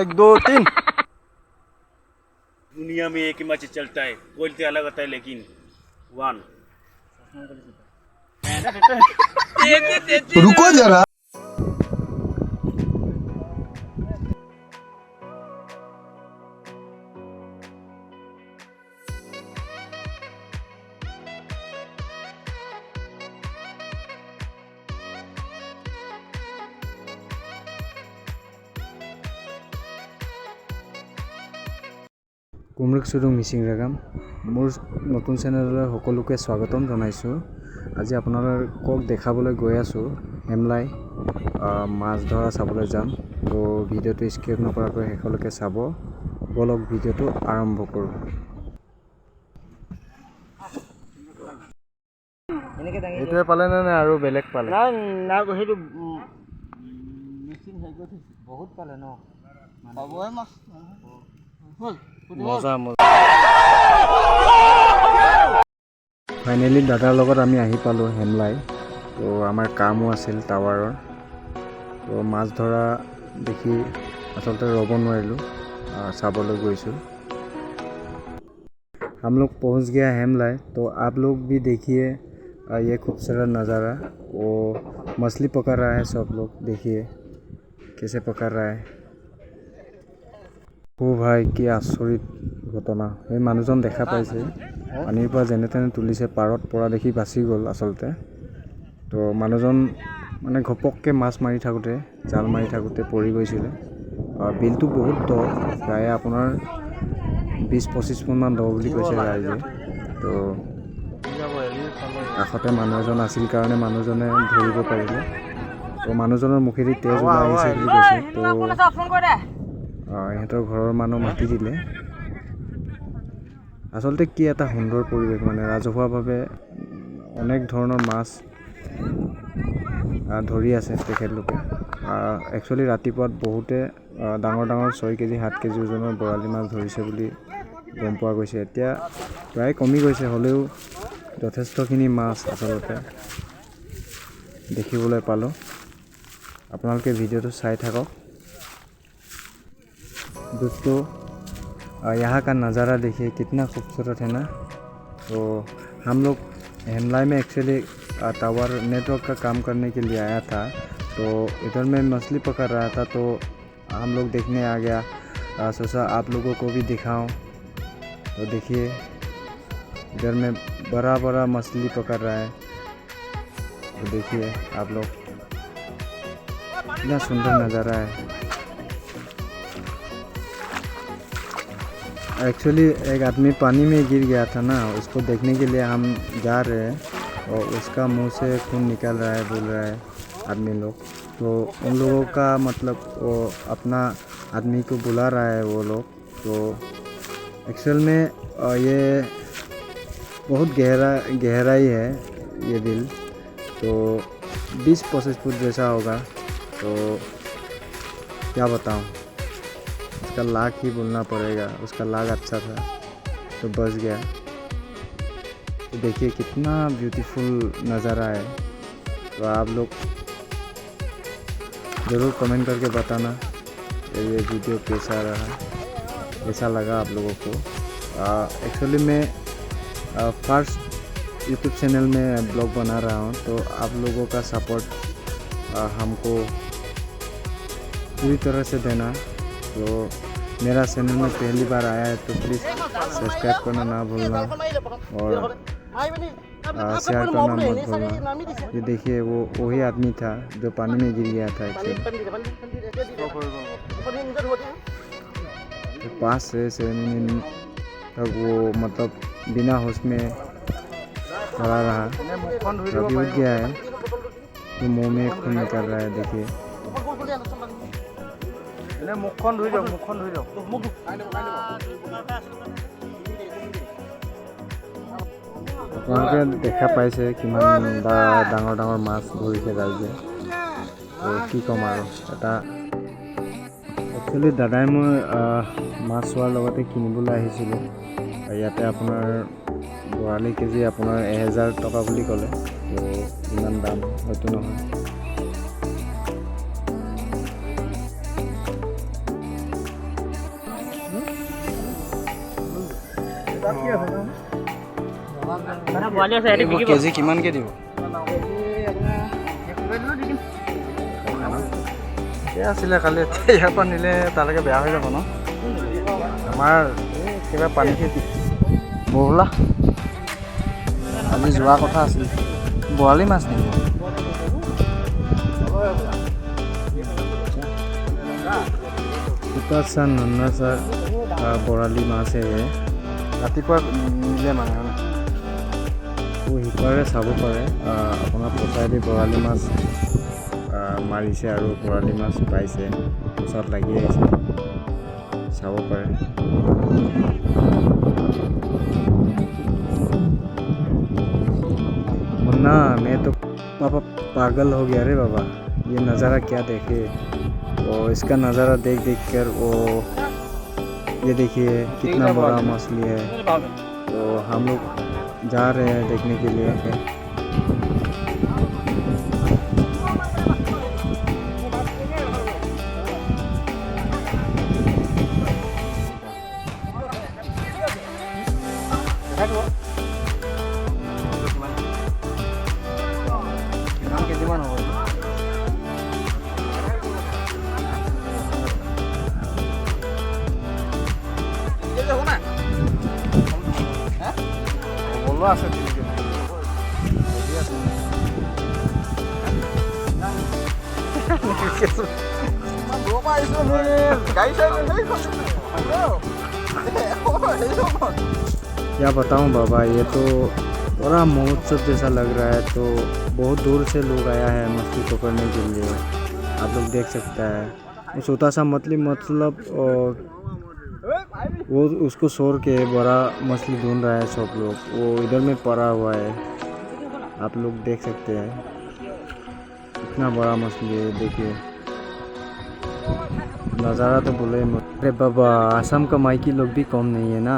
एक दो तीन। दुनिया में एक ही मैच चलता है, बोलते अलग होता है लेकिन वन। रुको जरा। কুমৰুক চুৰুং মিচিং ৰাগাম মোৰ নতুন চেনেললৈ সকলোকে স্বাগতম জনাইছোঁ। আজি আপোনালোকক দেখাবলৈ গৈ আছোঁ হেমলাই মাছ ধৰা চাবলৈ যাম। তো ভিডিঅ'টো স্কিপ নকৰাকৈ শেষলৈকে চাব। বলক ভিডিঅ'টো আৰম্ভ কৰোঁ। এইটোৱে পালে নে আৰু বেলেগ পালে? নাই সেইটো মিচিং হেৰি কৰি থৈছে, বহুত পালে ন পাবই মাছ। মজা মজা। ফাইনেলি দাদাৰ লগত আমি আহি পালোঁ হেমলাই। তো আমাৰ কামো আছিল টাৱাৰৰ। তো মাছ ধৰা দেখি আচলতে ৰ'ব নোৱাৰিলোঁ, চাবলৈ গৈছোঁ। हम लोग पहुंच गया हेमलाई। तो आप लोग भी देखिए ये खूबसूरत नज़ारा। वो मछली पकड़ रहा है, सब लोग देखिए कैसे पकड़ रहा है। ओ भाई কি আচৰিত ঘটনা। এই মানুহজন দেখা পাইছে, পানীৰ পৰা যেনে তেনে তুলিছে, পাৰত পৰা দেখি বাচি গ'ল আচলতে। তো মানুহজন মানে ঘপককৈ মাছ মাৰি থাকোঁতে, জাল মাৰি থাকোঁতে পৰি গৈছিলে। বিলটো বহুত দ, প্ৰায় আপোনাৰ 20-25 ফুটমান দ বুলি কৈছে ৰাইজে। তো কাষতে মানুহ এজন আছিল কাৰণে মানুহজনে ধৰিব পাৰিলে। তো মানুহজনৰ মুখেদি তেজ ওলাই আহিছে বুলি কৈছে। তো ইহঁতৰ ঘৰৰ মানুহ মাতি দিলে। আচলতে কি এটা সুন্দৰ পৰিৱেশ, মানে ৰাজহুৱাভাৱে অনেক ধৰণৰ মাছ ধৰি আছে তেখেতলোকে। একচুৱেলি ৰাতিপুৱাত বহুতে ডাঙৰ ডাঙৰ 6 কেজি 7 কেজি ওজনৰ বৰালি মাছ ধৰিছে বুলি গম পোৱা গৈছে। এতিয়া প্ৰায় কমি গৈছে, হ'লেও যথেষ্টখিনি মাছ আচলতে দেখিবলৈ পালোঁ। আপোনালোকে ভিডিঅ'টো চাই থাকক। दोस्तों यहाँ का नज़ारा देखिए कितना खूबसूरत है ना। तो हम लोग हेमलाई में एक्चुअली टावर नेटवर्क का काम करने के लिए आया था। तो इधर में मछली पकड़ रहा था, तो हम लोग देखने आ गया। सोचा आप लोगों को भी दिखाऊं। तो देखिए इधर में बड़ा बड़ा मछली पकड़ रहा है। तो देखिए आप लोग कितना सुंदर नज़ारा है। एक्चुअली एक आदमी पानी में गिर गया था ना, उसको देखने के लिए हम जा रहे हैं। और उसका मुंह से खून निकल रहा है, बोल रहा है आदमी लोग। तो उन लोगों का मतलब वो अपना आदमी को बुला रहा है वो लोग। तो एक्चुअल में ये बहुत गहराई है ये बिल। तो 20-25 फुट जैसा होगा। तो क्या बताऊँ, उसका लाग ही बोलना पड़ेगा। उसका लाग अच्छा था तो बच गया। तो देखिए कितना ब्यूटीफुल नज़ारा है। तो आप लोग ज़रूर कमेंट करके बताना ये वीडियो कैसा रहा, कैसा लगा आप लोगों को। एक्चुअली मैं फर्स्ट यूट्यूब चैनल में ब्लॉग बना रहा हूँ। तो आप लोगों का सपोर्ट हमको पूरी तरह से देना। तो मेरा चैनल में पहली बार आया है तो प्लीज़ सब्सक्राइब करना ना भूलना और शेयर करना मत भूलना। ये देखिए वो वही आदमी था जो पानी में गिर गया था एक्चुअली। तो 5 से 6 मिनट तक वो मतलब बिना होश में खड़ा रहा। अभी उठ गया है तो मुँह में खून निकल रहा है। देखिए মুখখন ধুই যাওক, মুখখন ধুই যাওক। আপোনালোকে দেখা পাইছে কিমান ডাঙৰ ডাঙৰ মাছ ধৰিছে ৰাইজে। তো কি ক'ম আৰু, এটা একচুৱেলি দাদাই মই মাছ চোৱাৰ লগতে কিনিবলৈ আহিছিলোঁ। ইয়াতে আপোনাৰ বৰালি কেজি আপোনাৰ 1000 টকা বুলি ক'লে। তো ইমান দাম হয়তো নহয়। এইবোৰ কেজি কিমানকৈ দিব? ঠিকে আছিলে, খালি ইয়াৰ পৰা নিলে তালৈকে বেয়া হৈ যাব ন? আমাৰ কিবা পানী খেতি বহলা আজি যোৱা কথা আছিল। বৰালি মাছ নেকি? छोटा सा नन्हा सा बराली माছ ৰাতিপুৱা নিলে মানে সিপাৰে চাব পাৰে। আপোনাৰ পচাইদি বৰালি মাছ মাৰিছে আৰু বৰালি মাছ পাইছে, পচাত লাগি আহিছে, চাব পাৰে। मुन्ना मैं तो पापा पागल हो गया रे बाबा, ये नज़ारा क्या देखे। और इसका नज़ारा देख देख कर वो ये देखिए कितना बड़ा मछली है। तो हम लोग जा रहे हैं देखने के लिए। আছে क्या बताऊं बाबा, ये तो बड़ा महोत्सव जैसा लग रहा है। तो बहुत दूर से लोग आया है मछली पकड़ने के लिए, आप लोग देख सकते हैं। वो छोटा सा मछली मतलब वो उसको छोड़ के बड़ा मछली ढूंढ रहा है सब लोग। वो इधर में पड़ा हुआ है, आप लोग देख सकते हैं इतना बड़ा मछली है। देखिए नज़ारा तो बोले। अरे बाबा, आसाम का माइकी लोग भी कम नहीं है ना।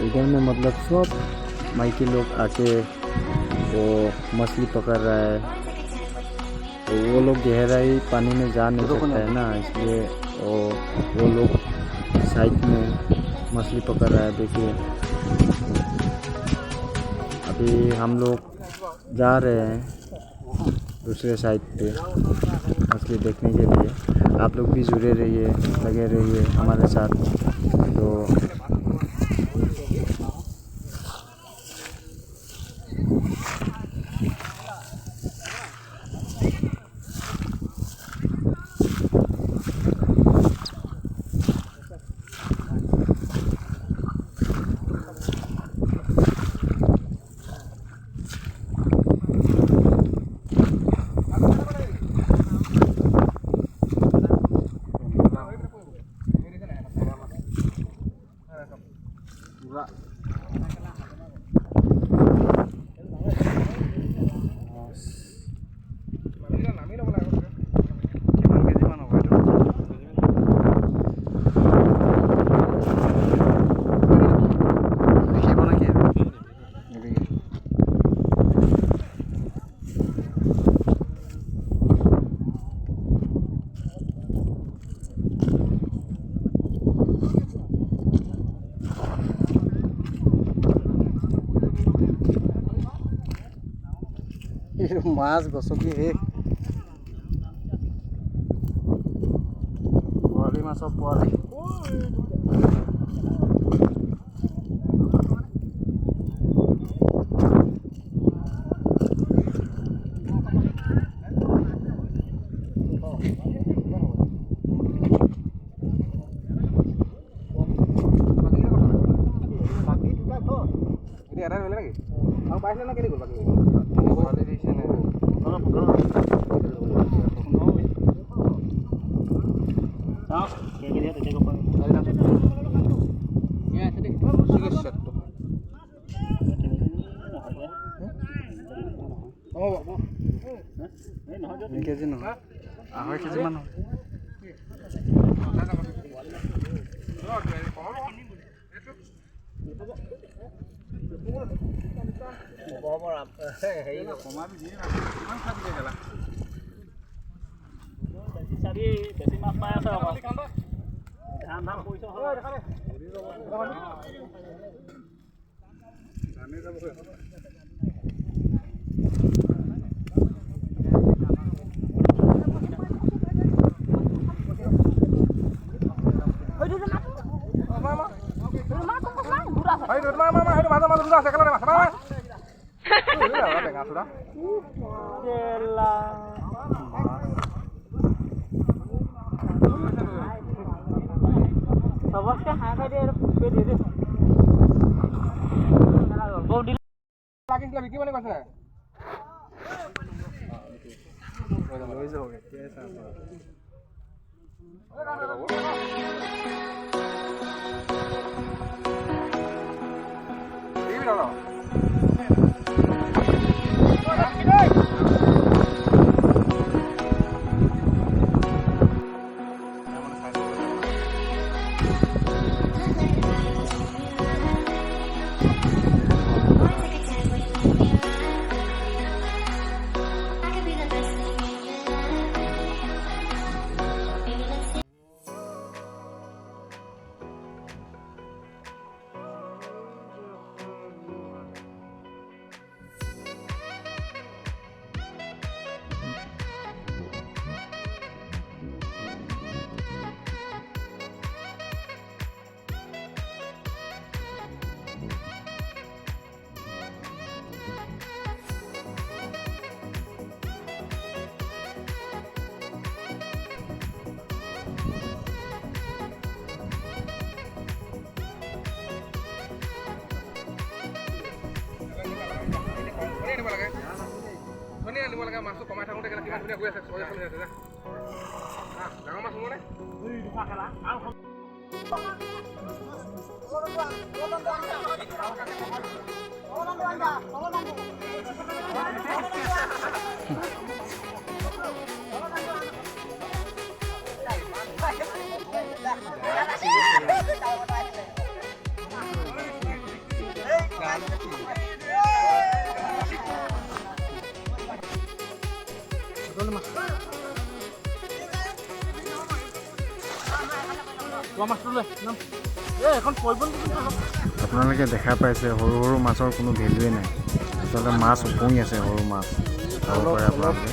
इधर में मतलब सब माइकी लोग आके वो मछली पकड़ रहा है। तो वो लोग गहराई पानी में जा नहीं सकता है ना, इसलिए वो लोग साइड में मछली पकड़ रहा है। देखिए अभी हम लोग जा रहे हैं दूसरे साइड पे मछली देखने के लिए। आप लोग भी जुड़े रहिए, लगे रहिए हमारे साथ। तो মাছ গছকি শেষ। বৰালি মাছৰ পোৱালি। কেজি নহয়, 2.5 কেজি মান হয়। বেছি মাছ পাই আছে ধান ধান কৰিছে। सबसे हाँ का दे पे दे दे बहुत दिल लागिन के बिकी बने कैसे লৈ যাওগে কেস আছে এই বিরা মাছটো কমাই থাকোঁতে কিমান ধুনীয়া গৈ আছে চলি আছে যে ডাঙৰ মাছ হ'ব নে আপোনালোকে দেখা পাইছে সৰু সৰু মাছৰ কোনো ভেলুৱে নাই আচলতে মাছ উপঙি আছে সৰু মাছ খাব পাৰে আপোনালোকে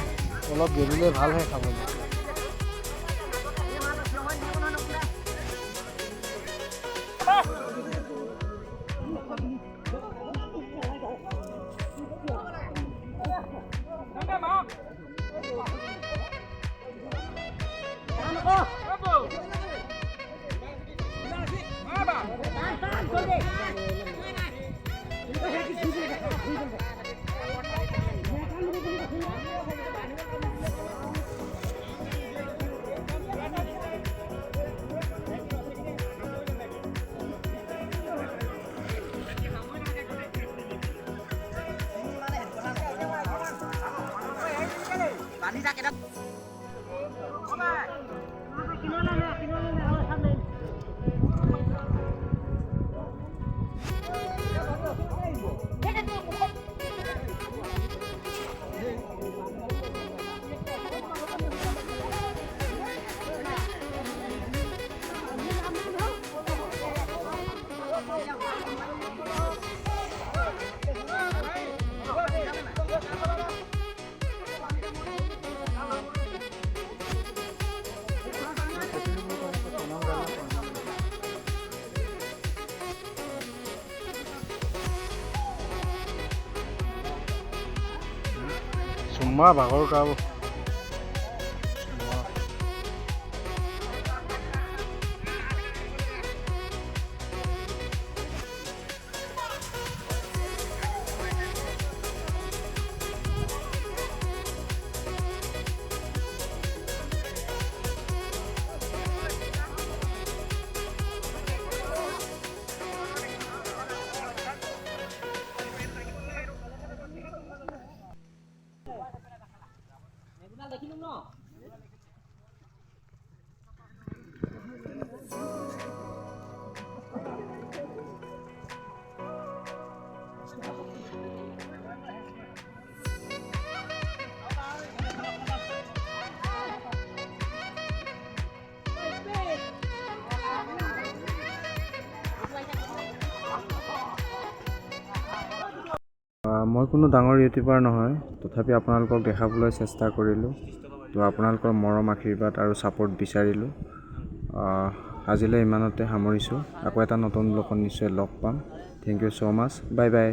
অলপ গেলিলে ভাল হয় খাবলৈ Semua bakal kau. মই কোনো ডাঙৰ ইউটিউবাৰ নহয়, তথাপি আপোনালোকক দেখাবলৈ চেষ্টা কৰিলোঁ। তো আপোনালোকৰ মৰম আশীৰ্বাদ আৰু ছাপোৰ্ট বিচাৰিলোঁ। আজিলৈ ইমানতে সামৰিছোঁ। আকৌ এটা নতুন ব্লগত নিশ্চয় লগ পাম। Thank you so' much. Bye by.